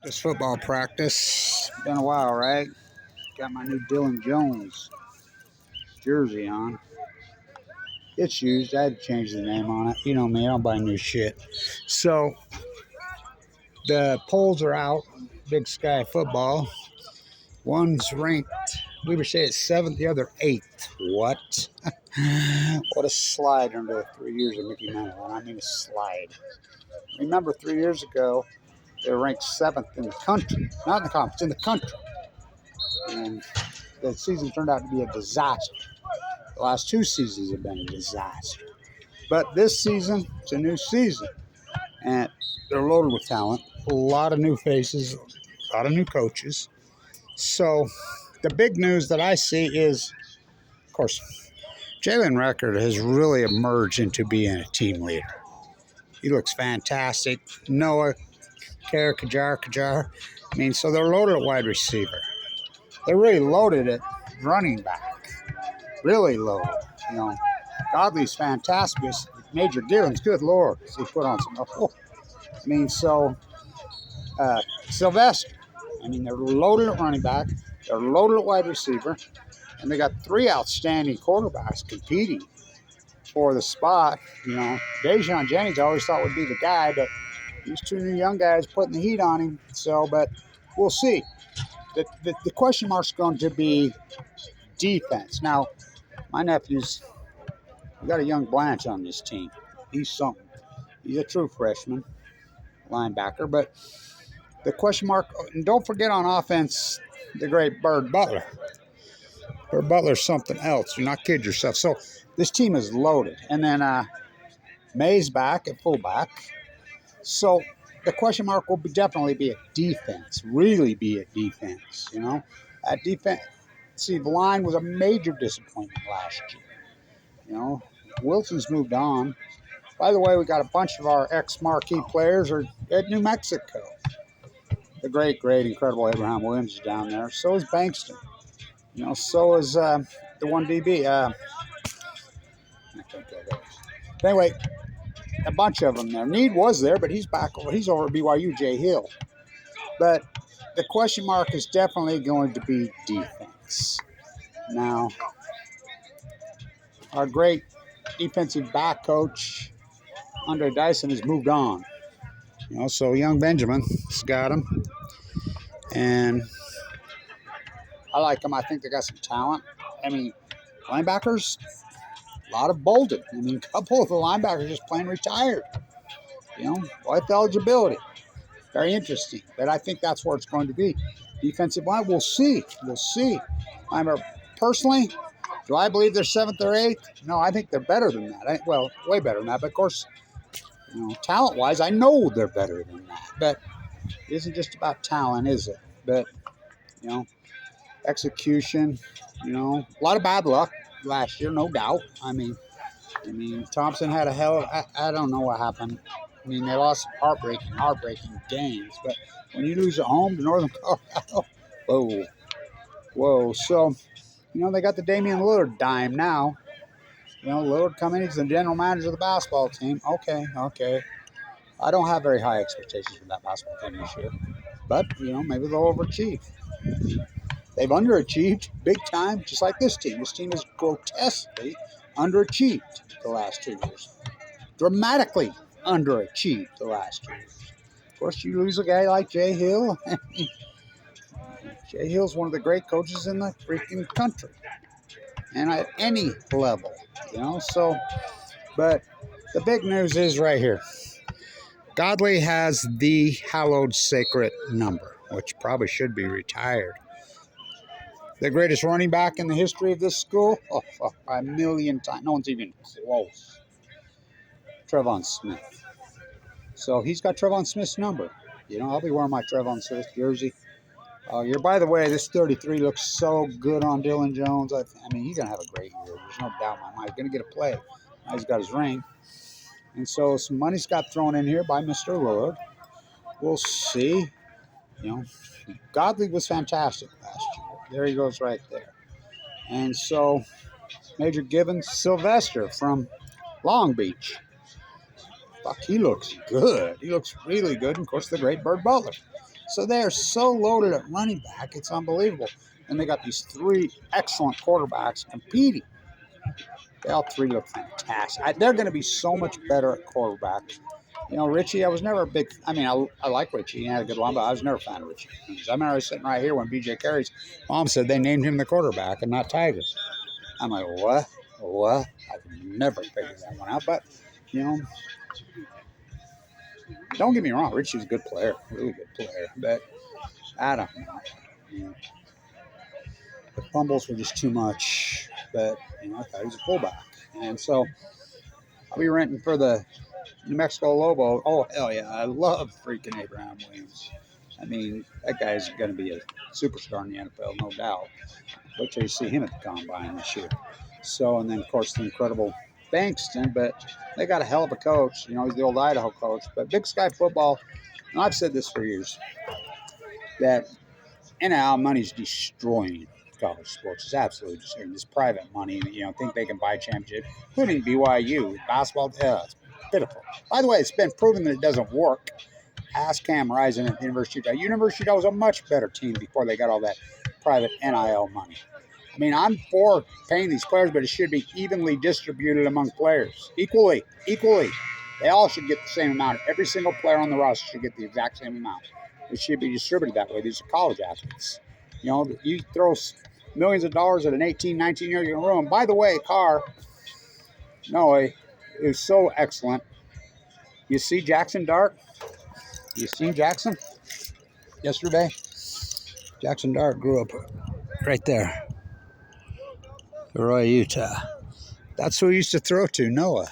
This football practice. Been a while, right? Got my new Dylan Jones jersey on. It's used. I had to change the name on it. You know me, I don't buy new shit. So the polls are out. Big Sky football. One's ranked, we would say it's 7th, the other 8th. What? What a slide under the 3 years of Mickey Mantle. I mean a slide. Remember 3 years ago, they were ranked 7th in the country. Not in the conference, in the country. And the season turned out to be a disaster. The last 2 seasons have been a disaster. But this season, it's a new season. And they're loaded with talent. A lot of new faces, a lot of new coaches. So the big news that I see is, of course, Jalen Record has really emerged into being a team leader. He looks fantastic. Noah, Kajar. I mean, so they're loaded at wide receiver. They're really loaded at running back. Really loaded. You know, Godley's fantastic. Major Givens, good Lord, he put on some. Oh, I mean, so Sylvester. I mean, they're loaded at running back. They're loaded at wide receiver. And they got 3 outstanding quarterbacks competing for the spot. You know, Dejon Jennings I always thought would be the guy, but these 2 new young guys putting the heat on him. So, but we'll see. The question mark's going to be defense. Now, my nephew's we got a young Blanch on this team. He's something. He's a true freshman linebacker. But the question mark, and don't forget on offense, the great Bird Butler. Bird Butler's something else. Do not kid yourself. So this team is loaded. And then May's back at fullback. So the question mark will definitely be at defense. Really be at defense, you know. At defense, see, the line was a major disappointment last year. You know, Wilson's moved on. By the way, we got a bunch of our ex-marquee players are at New Mexico. The great, incredible Abraham Williams is down there. So is Bankston. You know, so is the one DB. I can't go there. But anyway, a bunch of them there. Need was there, but he's back. He's over at BYU, Jay Hill. But the question mark is definitely going to be defense. Now, our great defensive back coach, Andre Dyson, has moved on. You know, so young Benjamin's got him. And I like them. I think they got some talent. I mean, linebackers, a lot of Bolden. I mean, a couple of the linebackers just plain retired. You know, life eligibility. Very interesting. But I think that's where it's going to be. Defensive line, we'll see. We'll see. Personally, do I believe they're 7th or 8th? No, I think they're better than that. Well, way better than that. But, of course, you know, talent-wise, I know they're better than that. But it isn't just about talent, is it? But, you know, execution, you know, a lot of bad luck last year, no doubt. I mean, Thompson had a hell of, I don't know what happened. I mean, they lost heartbreaking games. But when you lose at home to Northern Colorado, whoa. So, you know, they got the Damian Lillard dime now. You know, Lillard coming in, he's the general manager of the basketball team. Okay. I don't have very high expectations for that basketball team this year. But, you know, maybe they'll overachieve. They've underachieved big time, just like this team. This team has grotesquely underachieved the last 2 years. Dramatically underachieved the last 2 years. Of course, you lose a guy like Jay Hill. Jay Hill's one of the great coaches in the freaking country. And at any level, you know. So, but the big news is right here. Godley has the hallowed sacred number, which probably should be retired. The greatest running back in the history of this school? A million times. No one's even close. Trevyn Smith. So he's got Trevyn Smith's number. You know, I'll be wearing my Trevyn Smith jersey. By the way, this 33 looks so good on Dylan Jones. I mean, he's going to have a great year. There's no doubt in my mind. He's going to get a play. Now he's got his ring. And so some money's got thrown in here by Mr. Lillard. We'll see. You know, Godley was fantastic last year. There he goes right there. And so Major Givens, Sylvester from Long Beach. Fuck, he looks good. He looks really good. And, of course, the great Bird Butler. So they are so loaded at running back, it's unbelievable. And they got these 3 excellent quarterbacks competing. They all 3 look fantastic. They're going to be so much better at quarterback. You know, Richie, I was never a big. I mean, I like Richie. He had a good line, but I was never a fan of Richie. I remember I was sitting right here when BJ Carey's mom said they named him the quarterback and not Tiger. I'm like, what? What? I've never figured that one out. But, you know, don't get me wrong. Richie's a good player, really good player. But I don't know. You know, the fumbles were just too much. But, you know, I thought he was a fullback. And so I'll be renting for the New Mexico Lobo. Oh, hell yeah. I love freaking Abraham Williams. I mean, that guy's going to be a superstar in the NFL, no doubt. Wait till you see him at the combine this year. So, and then, of course, the incredible Bankston. But they got a hell of a coach. You know, he's the old Idaho coach. But Big Sky football, and I've said this for years, that NIL money's destroying college sports. It's absolutely destroying this private money. You know, think they can buy championship, including BYU basketball. It's pitiful. By the way, it's been proven that it doesn't work. Ask Cam Rising at the University of Utah. University of Utah was a much better team before they got all that private NIL money. I mean, I'm for paying these players, but it should be evenly distributed among players. Equally. They all should get the same amount. Every single player on the roster should get the exact same amount. It should be distributed that way. These are college athletes. You know, you throw millions of dollars at an 18, 19-year-old room. By the way, Carr, no, it was so excellent. You see Jackson Dart? You seen Jackson yesterday? Jackson Dart grew up right there. Roy, Utah. That's who he used to throw to. Noah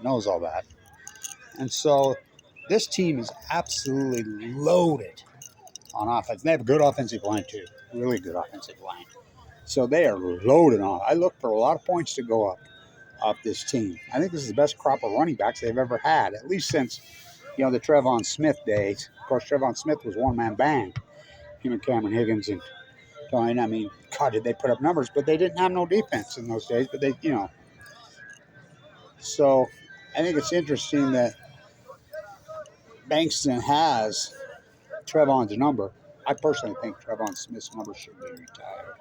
knows all that. And so this team is absolutely loaded on offense. They have a good offensive line, too. Really good offensive line. So they are loaded on. I look for a lot of points to go up off this team. I think this is the best crop of running backs they've ever had, at least since, you know, the Trevon Smith days. Of course, Trevon Smith was one-man band. Him and Cameron Higgins and Tony. I mean, God, did they put up numbers, but they didn't have no defense in those days. But they, you know. So I think it's interesting that Bankston has Trevon's number. I personally think Trevon Smith's number should be retired.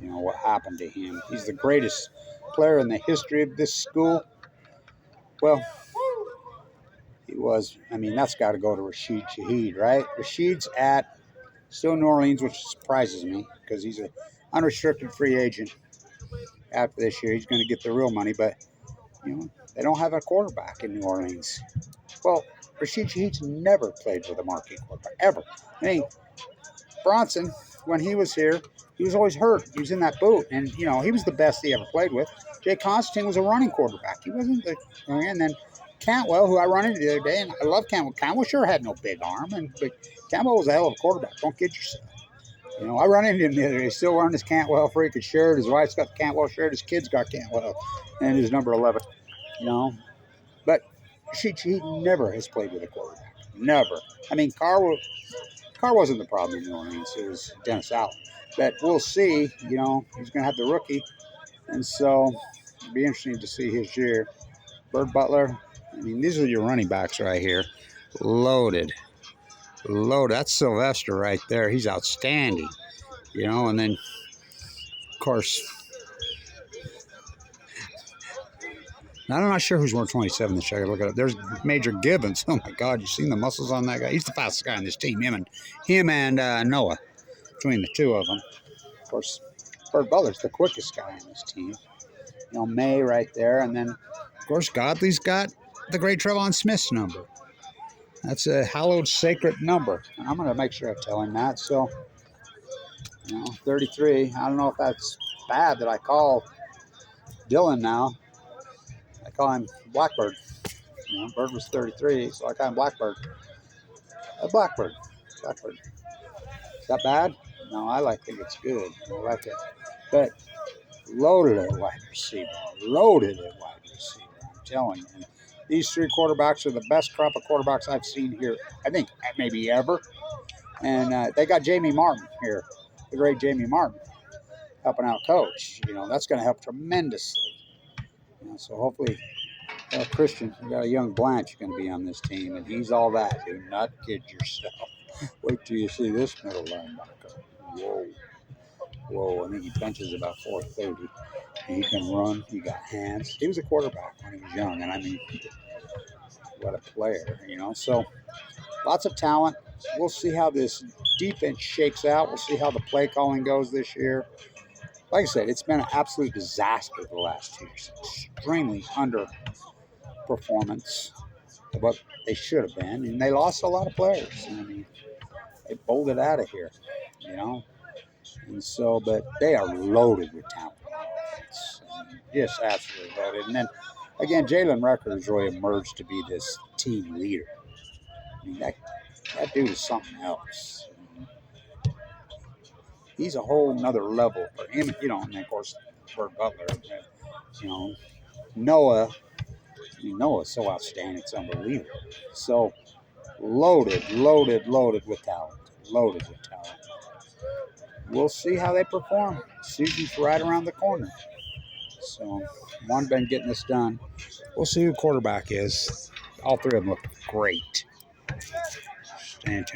You know, what happened to him. He's the greatest player in the history of this school. Well, he was. I mean, that's got to go to Rashid Shaheed, right? Rashid's at still New Orleans, which surprises me because he's an unrestricted free agent after this year. He's going to get the real money, but, you know, they don't have a quarterback in New Orleans. Well, Rashid Shaheed's never played with a marquee quarterback, ever. I mean, Bronson, when he was here, he was always hurt. He was in that boot, and, you know, he was the best he ever played with. Jay Constantine was a running quarterback. He wasn't the – and then Cantwell, who I run into the other day, and I love Cantwell. Cantwell sure had no big arm, but Cantwell was a hell of a quarterback. Don't kid yourself. You know, I run into him the other day. He's still wearing his Cantwell freaking shirt. His wife's got the Cantwell shirt. His kid's got Cantwell and his number 11. You know, but he never has played with a quarterback. Never. I mean, Carr wasn't the problem in New Orleans. It was Dennis Allen. But we'll see. You know, he's going to have the rookie. And so it'll be interesting to see his year. Bird Butler. I mean, these are your running backs right here. Loaded. That's Sylvester right there. He's outstanding. You know, and then, of course, I'm not sure who's wearing 27 this year. Look at it. There's Major Gibbons. Oh, my God. You seen the muscles on that guy? He's the fastest guy on this team. Him and Noah, between the two of them. Of course, Bird Butler's the quickest guy on this team. You know, May right there. And then, of course, Godley's got the great Trevon Smith's number. That's a hallowed, sacred number. And I'm going to make sure I tell him that. So, you know, 33. I don't know if that's bad that I call Dylan now. I call him Blackbird. You know, Bird was 33, so I call him Blackbird. Blackbird. Is that bad? No, I think it's good. I like it. But loaded at wide receiver. I'm telling you. And these 3 quarterbacks are the best crop of quarterbacks I've seen here, I think, maybe ever. And they got Jamie Martin here, the great Jamie Martin, helping out coach. You know, that's going to help tremendously. You know, so hopefully, Christian, we got a young Blanch going to be on this team, and he's all that. Do not kid yourself. Wait till you see this middle linebacker. Whoa. Whoa, I think he benches about 430. He can run. He got hands. He was a quarterback when he was young, and I mean, what a player, you know. So lots of talent. We'll see how this defense shakes out. We'll see how the play calling goes this year. Like I said, it's been an absolute disaster the last 2 years. Extremely underperformance of what they should have been, and they lost a lot of players. I mean, they bolted out of here, you know. And so, but they are loaded with talent. Just absolutely loaded. And then again, Jalen Recker has really emerged to be this team leader. I mean, that dude is something else. He's a whole nother level for him, you know. And of course, Bird Butler, you know, Noah's so outstanding, it's unbelievable. So loaded with talent. Loaded with talent. We'll see how they perform. Season's right around the corner. So, one been getting this done. We'll see who quarterback is. All three of them look great. Stay tuned.